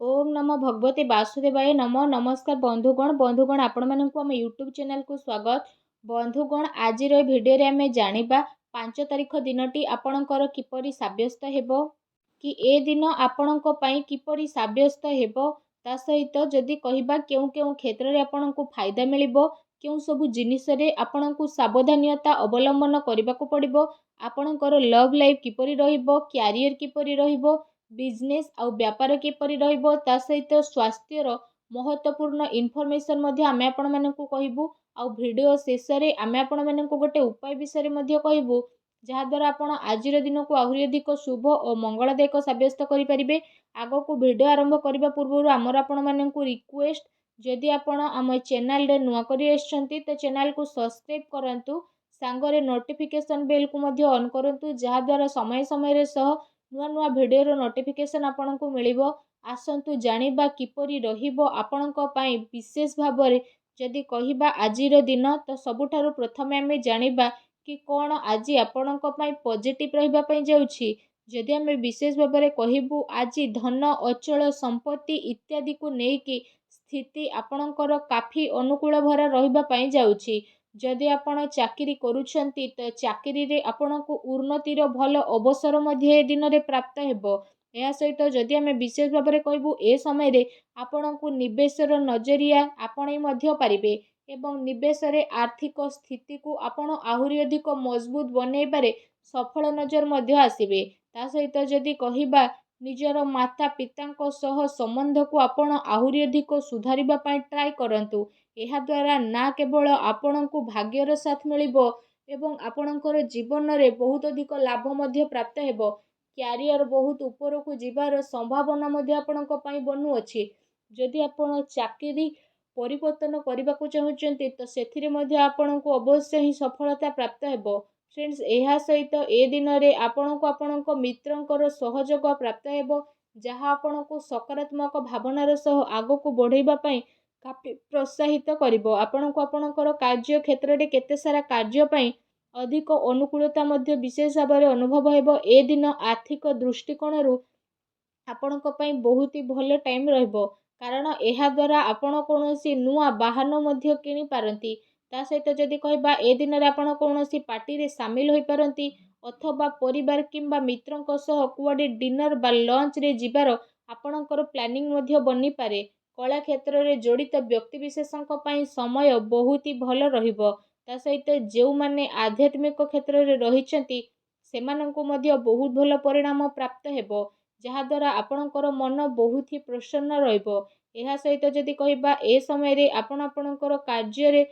ओम नमो भगवते वासुदेवाय नमः। नमस्कार बंधुगण आपण मानक आम यूट्यूब चैनल को स्वागत। बंधुगण आज भिडियो रे आमे जानिबा 5 तारिख दिनटी आपणकर किपरि साब्यस्त हेबो कि ए दिन आपणक पई किपरि साब्यस्त हेबो। ता सहित जदि कहिबा केउ केउ क्षेत्र रे आपणको फायदा मिलिबो, केउ सब जिनिस रे आपणको सावधानियता अवलंबन करबा को पड़िबो, आपणकर लव लाइफ किपरि रहिबो, कैरियर किपरि रहिबो, बिजनेस आउ व्यापार किपरि रहिबो, ता सहित स्वास्थ्यर महत्वपूर्ण इनफॉरमेशन मध्ये आमे आपण मानकु कहिबु। आउ वीडियो शेष रे आमे आपण मानकु गोटे उपाय विषय मध्ये कहिबु जहा द्वारा आपण आजिर दिन को आहुरी अधिक शुभ और मंगलदायक साब्यस्त करि परिबे। आगो को वीडियो आरंभ करबा पूर्व आमर आपण मानकु रिक्वेस्ट, जदि आपण आम चैनल रे नुआ करि आछंती तो चैनल को सब्सक्राइब करंतु, सांगरे नोटिफिकेशन बेल को मध्ये ऑन करंतु, जहा द्वारा समय समय रे सह नुआ नुआ वीडियो रो नोटिफिकेशन आपनकु मिलिबो। आसंतु जानिबा किपरि रहिबो आपनक पई विशेष भाबरे जदि कहिबा आजिर दिन तो सबुठारु प्रथमे आमे जानिबा कि कोन आजि आपनक पई पॉजिटिव रहिबा पई जाउछि। जदि आमे विशेष भाबरे कहिबु आजि धन अचल संपत्ति इत्यादि को नेकी स्थिति आपनकर काफी अनुकूल भरा रहिबा पई जाउछि। जदि आपण चाकरी करूछंती तो चाकरी रे आपनकु उन्नतिर भल अवसर मध्ये ए दिन रे प्राप्त हेबो। या सहित जदि आमे विशेष भाबरे कहबु ए समय रे आपनकु निवेशर नजरिया आपणै मध्ये पारिबे एवं निवेश रे आर्थिक स्थिति को आपण आहुरी अधिक मजबूत बनै पारे सफल नजर मध्ये आसीबे। ता सहित जदि कहिबा निजर माता पितांको सह संबंध को आपण आहुरी अधिक सुधारिबा पई ट्राई करंतु। एहा द्वारा ना केवल आपणकु भाग्यर साथ मिलिबो एवं आपणकर जीवन रे बहुत अधिक लाभ मध्ये प्राप्त हेबो। कैरियर बहुत ऊपर को जीवार संभावना मध्ये आपणक पई बनु अछि। जदि आपण चाकरी परिवर्तन करबा को चाहुचंती तो सेथिरे मध्ये आपणको अवश्य ही सफलता प्राप्त हेबो। फ्रेंड्स एहा सहित ए दिन रे आपणको आपणक मित्रंकर सहयोग प्राप्त हेबो, जहा आपणको सकारात्मक भावनार सह आगो को बढ़ेबा पई काफी प्रोत्साहित करिबो। आपणको आपणकर कार्य क्षेत्र रे केते सारा कार्य पई अधिक अनुकूलता मध्ये विशेष भाबरे अनुभव हेबो। ए दिन आर्थिक दृष्टिकोण रु आपणक पई बहुत ही भल टाइम रहबो, कारण एहा द्वारा आपण कोनोसी नुआ वाहन मध्ये किनि पारंती। ता सहित जदि कहबा ए दिन रे आपण कोनोसी पार्टी रे शामिल होई पारंती अथवा परिवार किंबा मित्रंक सह कुआडे डिनर बा लंच रे जिबार आपणकर प्लानिंग मध्ये बनी पारे। कला क्षेत्र रे जड़ित व्यक्ति विशेषक पई समय बहुत ही भल रहिबो। ता सहित जेउ माने आध्यात्मिक क्षेत्र रे रहिचंती सेमानंकु मध्ये बहुत भल परिणाम प्राप्त हेबो, जहा द्वारा आपणकर मन बहुत ही प्रसन्न रहइबो। एहा सहित जदि कहिबा ए समय रे आपण आपणकर कार्य रे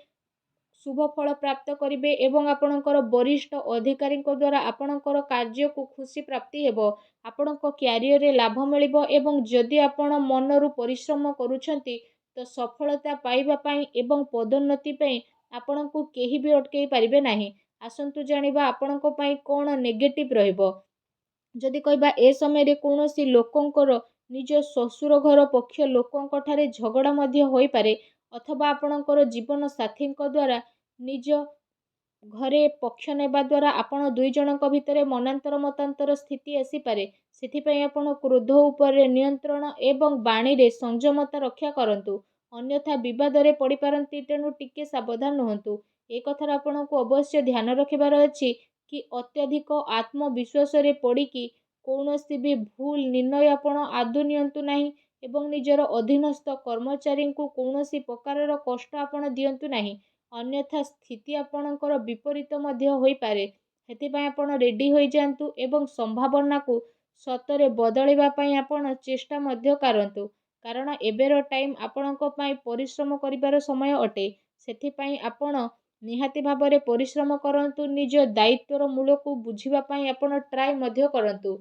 शुभ फल प्राप्त करिवे एवं आपणकर वरिष्ठ अधिकारी द्वारा आपणकर कार्य को खुशी प्राप्ति हेबो। आपणक कैरियर रे लाभ मिलिबो एवं जदि आपण मनरु परिश्रम करूछंती तो सफलता पाइबा पई एवं पदोन्नति पई आपणको केही भी अटकेई पारिबे नाही। आसंतु जानिबा आपणक पई कोन नेगेटिव रहइबो। जदि कहिबा ए समय रे कोनोसी लोकंकर निज ससुर घर पक्ष लोकंक ठारे झगड़ा मध्ये होई पारे अथवा आपणकर जीवन साथींक द्वारा निज घरे पक्ष नेबा द्वारा आपण दुई जनक भितरे मनांतर मतांतर स्थिति आसी पारे। सेथि पई आपण क्रोध उपरे नियंत्रण एवं बाणी रे संयमता रक्षा करंतु, अन्यथा विवाद रे पड़ी पारंती, तेणु टिके सावधान रहंतु। ए कथार आपणको अवश्य ध्यान रखिबार अछि कि अत्यधिक आत्मविश्वास रे पड़ी कि कौनसी भी भूल निर्णय आपण आदु नियंतु नाही एवं निजर अधीनस्थ कर्मचारी को कौनसी प्रकारर कष्ट आपण दियंतु नाही, अन्यथा स्थिति आपणकर विपरीत मध्य होई पारे। हेति पई आपण रेडी होई जांतु एवं संभावना को सतरे बदलैबा पई आपण चेष्टा मध्य करंतु, कारण एबेर टाइम आपणक पई परिश्रम करिबार समय अटे। सेथि पई आपण निहाती भाबरे परिश्रम करंतु, निज दायित्वर मूल को बुझिबा पई आपण ट्राई मध्य करंतु।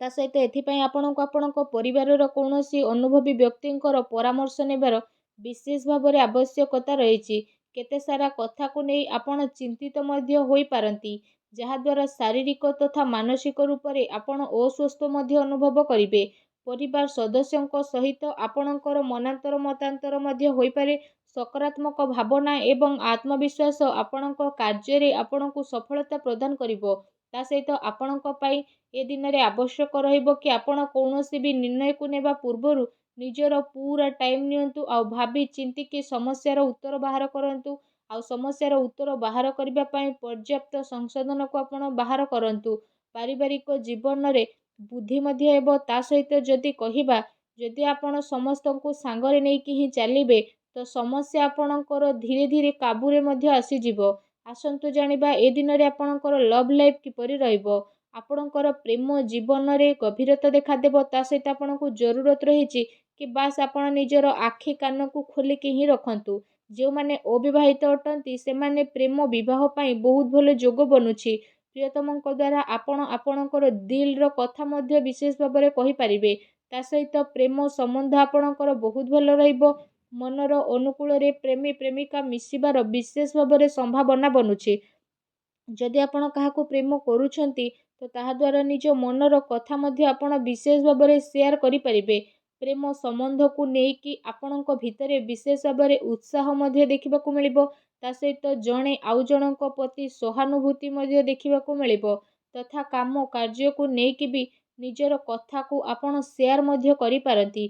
ता सहित एथिपाई आपणको आपणको परिवारर कौनसी अनुभवी व्यक्तिंकर परामर्श नेबार विशेष भाबरे आवश्यकता रहिछि। केते सारा कथा को नै आपण चिंतित मध्य होई पारंती, जहा द्वारा शारीरिक तथा मानसिक रूप रे आपण अस्वस्थ मध्य अनुभव करिवे। परिवार सदस्यंक सहित आपणकर मनांतर मतांतर मध्य होई पारे। सकारात्मक भावना एवं आत्मविश्वास आपणक कार्य रे आपणको सफलता प्रदान करिवो। ତା ସହିତ ଆପଣଙ୍କ ପାଇଁ ଏ ଦିନରେ ଆବଶ୍ୟକ ରହିବ କି ଆପଣ କୌଣସି ବି ନିର୍ଣ୍ଣୟକୁ ନେବା ପୂର୍ବରୁ ନିଜର ପୁରା ଟାଇମ୍ ନିଅନ୍ତୁ ଆଉ ଭାବି ଚିନ୍ତିକି ସମସ୍ୟାର ଉତ୍ତର ବାହାର କରନ୍ତୁ। ଆଉ ସମସ୍ୟାର ଉତ୍ତର ବାହାର କରିବା ପାଇଁ ପର୍ଯ୍ୟାପ୍ତ ସଂଶୋଧନକୁ ଆପଣ ବାହାର କରନ୍ତୁ। ପାରିବାରିକ ଜୀବନରେ ବୁଦ୍ଧି ମଧ୍ୟ ହେବ। ତା ସହିତ ଯଦି କହିବା, ଯଦି ଆପଣ ସମସ୍ତଙ୍କୁ ସାଙ୍ଗରେ ନେଇକି ହିଁ ଚାଲିବେ ତ ସମସ୍ୟା ଆପଣଙ୍କର ଧୀରେ ଧୀରେ କାବୁରେ ମଧ୍ୟ ଆସିଯିବ। ଆସନ୍ତୁ ଜାଣିବା ଏ ଦିନରେ ଆପଣଙ୍କର ଲଭ୍ ଲାଇଫ୍ କିପରି ରହିବ। ଆପଣଙ୍କର ପ୍ରେମ ଜୀବନରେ ଗଭୀରତା ଦେଖାଦେବ। ତା ସହିତ ଆପଣଙ୍କୁ ଜରୁରତ ରହିଛି କି ବାସ୍ ଆପଣ ନିଜର ଆଖି କାନକୁ ଖୋଲିକି ହିଁ ରଖନ୍ତୁ। ଯେଉଁମାନେ ଅବିବାହିତ ଅଟନ୍ତି ସେମାନେ ପ୍ରେମ ବିବାହ ପାଇଁ ବହୁତ ଭଲ ଯୋଗ ବନୁଛି। ପ୍ରିୟତମଙ୍କ ଦ୍ୱାରା ଆପଣ ଆପଣଙ୍କର ଦିଲ୍ର କଥା ମଧ୍ୟ ବିଶେଷ ଭାବରେ କହିପାରିବେ। ତା ସହିତ ପ୍ରେମ ସମ୍ବନ୍ଧ ଆପଣଙ୍କର ବହୁତ ଭଲ ରହିବ। ମନର ଅନୁକୂଳରେ ପ୍ରେମୀ ପ୍ରେମିକା ମିଶିବାର ବିଶେଷ ଭାବରେ ସମ୍ଭାବନା ବନୁଛି। ଯଦି ଆପଣ କାହାକୁ ପ୍ରେମ କରୁଛନ୍ତି ତ ତାହା ଦ୍ୱାରା ନିଜ ମନର କଥା ମଧ୍ୟ ଆପଣ ବିଶେଷ ଭାବରେ ସେୟାର କରିପାରିବେ। ପ୍ରେମ ସମ୍ବନ୍ଧକୁ ନେଇକି ଆପଣଙ୍କ ଭିତରେ ବିଶେଷ ଭାବରେ ଉତ୍ସାହ ମଧ୍ୟ ଦେଖିବାକୁ ମିଳିବ। ତା ସହିତ ଜଣେ ଆଉ ଜଣଙ୍କ ପ୍ରତି ସହାନୁଭୂତି ମଧ୍ୟ ଦେଖିବାକୁ ମିଳିବ ତଥା କାମ କାର୍ଯ୍ୟକୁ ନେଇକି ବି ନିଜର କଥାକୁ ଆପଣ ସେୟାର ମଧ୍ୟ କରିପାରନ୍ତି।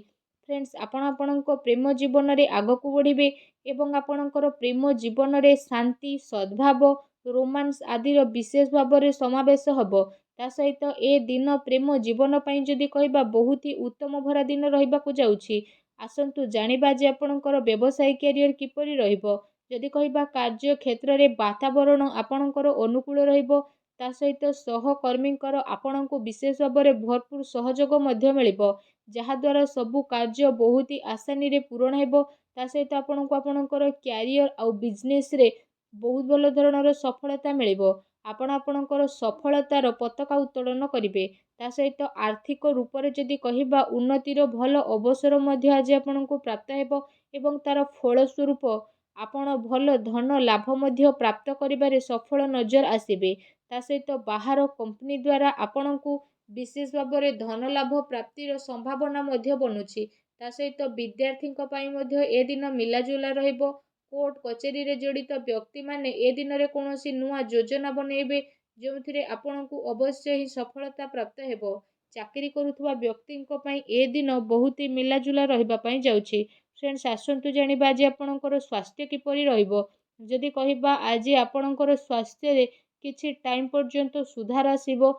ଫ୍ରେଣ୍ଡସ୍, ଆପଣ ଆପଣଙ୍କ ପ୍ରେମ ଜୀବନରେ ଆଗକୁ ବଢ଼ିବେ ଏବଂ ଆପଣଙ୍କର ପ୍ରେମ ଜୀବନରେ ଶାନ୍ତି, ସଦ୍ଭାବ, ରୋମାନ୍ସ ଆଦିର ବିଶେଷ ଭାବରେ ସମାବେଶ ହେବ। ତା ସହିତ ଏ ଦିନ ପ୍ରେମ ଜୀବନ ପାଇଁ ଯଦି କହିବା ବହୁତ ହି ଉତ୍ତମ ଭରା ଦିନ ରହିବାକୁ ଯାଉଛି। ଆସନ୍ତୁ ଜାଣିବା ଯେ ଆପଣଙ୍କର ବ୍ୟବସାୟିକ କ୍ୟାରିୟର କିପରି ରହିବ। ଯଦି କହିବା କାର୍ଯ୍ୟ କ୍ଷେତ୍ରରେ ବାତାବରଣ ଆପଣଙ୍କର ଅନୁକୂଳ ରହିବ। ତା ସହିତ ସହକର୍ମୀଙ୍କର ଆପଣଙ୍କୁ ବିଶେଷ ଭାବରେ ଭରପୁର ସହଯୋଗ ମଧ୍ୟ ମିଳିବ। ଯାହାଦ୍ୱାରା ସବୁ କାର୍ଯ୍ୟ ବହୁତ ହି ଆସାନୀରେ ପୂରଣ ହେବ। ତା ସହିତ ଆପଣଙ୍କୁ ଆପଣଙ୍କର କ୍ୟାରିୟର ଆଉ ବିଜନେସରେ ବହୁତ ଭଲ ଧରଣର ସଫଳତା ମିଳିବ। ଆପଣ ଆପଣଙ୍କର ସଫଳତାର ପତାକା ଉତ୍ତୋଳନ କରିବେ। ତା ସହିତ ଆର୍ଥିକ ରୂପରେ ଯଦି କହିବା ଉନ୍ନତିର ଭଲ ଅବସର ମଧ୍ୟ ଆଜି ଆପଣଙ୍କୁ ପ୍ରାପ୍ତ ହେବ ଏବଂ ତାର ଫଳସ୍ୱରୂପ ଆପଣ ଭଲ ଧନ ଲାଭ ମଧ୍ୟ ପ୍ରାପ୍ତ କରିବାରେ ସଫଳ ନଜର ଆସିବେ। ତା ସହିତ ବାହାର କମ୍ପାନୀ ଦ୍ୱାରା ଆପଣଙ୍କୁ ବିଶେଷ ଭାବରେ ଧନ ଲାଭ ପ୍ରାପ୍ତିର ସମ୍ଭାବନା ମଧ୍ୟ ବନୁଛି। ତା ସହିତ ବିଦ୍ୟାର୍ଥୀଙ୍କ ପାଇଁ ମଧ୍ୟ ଏ ଦିନ ମିଲାଜୁଲା ରହିବ। କୋର୍ଟ କଚେରୀରେ ଜଡ଼ିତ ବ୍ୟକ୍ତିମାନେ ଏ ଦିନରେ କୌଣସି ନୂଆ ଯୋଜନା ବନେଇବେ ଯେଉଁଥିରେ ଆପଣଙ୍କୁ ଅବଶ୍ୟ ହିଁ ସଫଳତା ପ୍ରାପ୍ତ ହେବ। ଚାକିରି କରୁଥିବା ବ୍ୟକ୍ତିଙ୍କ ପାଇଁ ଏ ଦିନ ବହୁତ ହି ମିଲାଜୁଲା ରହିବା ପାଇଁ ଯାଉଛି। ଫ୍ରେଣ୍ଡସ୍, ଆସନ୍ତୁ ଜାଣିବା ଆଜି ଆପଣଙ୍କର ସ୍ୱାସ୍ଥ୍ୟ କିପରି ରହିବ। ଯଦି କହିବା ଆଜି ଆପଣଙ୍କର ସ୍ୱାସ୍ଥ୍ୟରେ କିଛି ଟାଇମ୍ ପର୍ଯ୍ୟନ୍ତ ସୁଧାର ଆସିବ।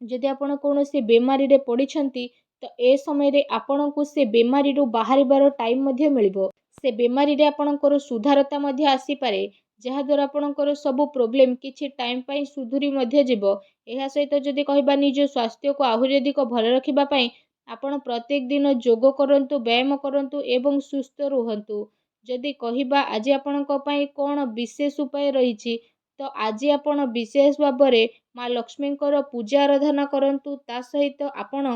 ଯଦି ଆପଣ କୌଣସି ବେମାରୀରେ ପଡ଼ିଛନ୍ତି ତ ଏ ସମୟରେ ଆପଣଙ୍କୁ ସେ ବେମାରୀରୁ ବାହାରିବାର ଟାଇମ୍ ମଧ୍ୟ ମିଳିବ। ସେ ବେମାରୀରେ ଆପଣଙ୍କର ସୁଧାରତା ମଧ୍ୟ ଆସିପାରେ ଯାହାଦ୍ୱାରା ଆପଣଙ୍କର ସବୁ ପ୍ରୋବ୍ଲେମ୍ କିଛି ଟାଇମ୍ ପାଇଁ ସୁଧୁରି ମଧ୍ୟ ଯିବ। ଏହା ସହିତ ଯଦି କହିବା ନିଜ ସ୍ୱାସ୍ଥ୍ୟକୁ ଆହୁରି ଅଧିକ ଭଲ ରଖିବା ପାଇଁ ଆପଣ ପ୍ରତ୍ୟେକ ଦିନ ଯୋଗ କରନ୍ତୁ, ବ୍ୟାୟାମ କରନ୍ତୁ ଏବଂ ସୁସ୍ଥ ରୁହନ୍ତୁ। ଯଦି କହିବା ଆଜି ଆପଣଙ୍କ ପାଇଁ କ'ଣ ବିଶେଷ ଉପାୟ ରହିଛି ତ ଆଜି ଆପଣ ବିଶେଷ ଭାବରେ ମା ଲକ୍ଷ୍ମୀଙ୍କର ପୂଜା ଆରାଧନା କରନ୍ତୁ। ତା ସହିତ ଆପଣ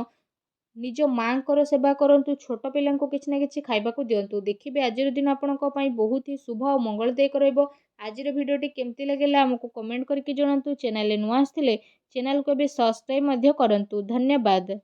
ନିଜ ମାଙ୍କର ସେବା କରନ୍ତୁ। ଛୋଟ ପିଲାଙ୍କୁ କିଛି ନା କିଛି ଖାଇବାକୁ ଦିଅନ୍ତୁ। ଦେଖିବେ ଆଜିର ଦିନ ଆପଣଙ୍କ ପାଇଁ ବହୁତ ହି ଶୁଭ ଆଉ ମଙ୍ଗଳଦାୟକ ରହିବ। ଆଜିର ଭିଡ଼ିଓଟି କେମିତି ଲାଗିଲା ଆମକୁ କମେଣ୍ଟ କରିକି ଜଣାନ୍ତୁ। ଚ୍ୟାନେଲରେ ନୂଆ ଆସିଥିଲେ ଚ୍ୟାନେଲକୁ ଏବେ ସବସ୍କ୍ରାଇବ୍ ମଧ୍ୟ କରନ୍ତୁ। ଧନ୍ୟବାଦ।